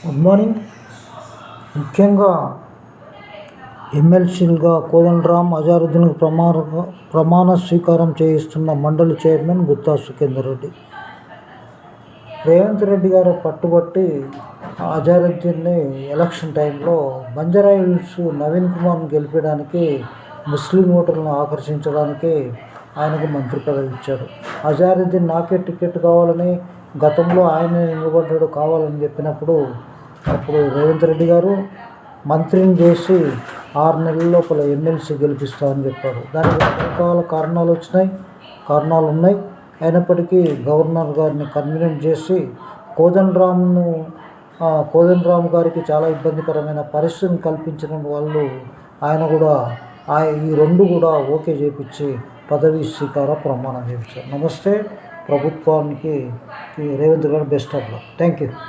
Good morning. ముఖ్యంగా ఎమ్మెల్సీలుగా కోదండరాం, అజారుద్దీన్కు ప్రమాణ స్వీకారం చేయిస్తున్న మండలి చైర్మన్ గుత్తా సుఖేందర్ రెడ్డి. రేవంత్ రెడ్డి గారు పట్టుబట్టి అజారుద్దీన్ని ఎలక్షన్ టైంలో బంజారాహిల్స్ నవీన్ కుమార్ను గెలిపించడానికి, ముస్లిం ఓటర్లను ఆకర్షించడానికి ఆయనకు మంత్రి పదవి ఇచ్చాడు. అజారుద్దీన్ నాకే టికెట్ కావాలని, గతంలో ఆయన నిలబడ్డాడు కావాలని చెప్పినప్పుడు అప్పుడు రేవంత్ రెడ్డి గారు మంత్రిని చేసి 6 నెలల లోపల ఎమ్మెల్సీ గెలిపిస్తామని చెప్పాడు. దానికి రకరకాల కారణాలు ఉన్నాయి. అయినప్పటికీ గవర్నర్ గారిని కన్వీనెంట్ చేసి కోదండరాం గారికి చాలా ఇబ్బందికరమైన పరిస్థితిని కల్పించిన వాళ్ళు ఆయన కూడా ఈ 2 కూడా ఓకే చేయించి పదవీ స్వీకార ప్రమాణం చేయించారు. నమస్తే. ప్రభుత్వానికి రేవంత్ గారు best of luck. Thank you.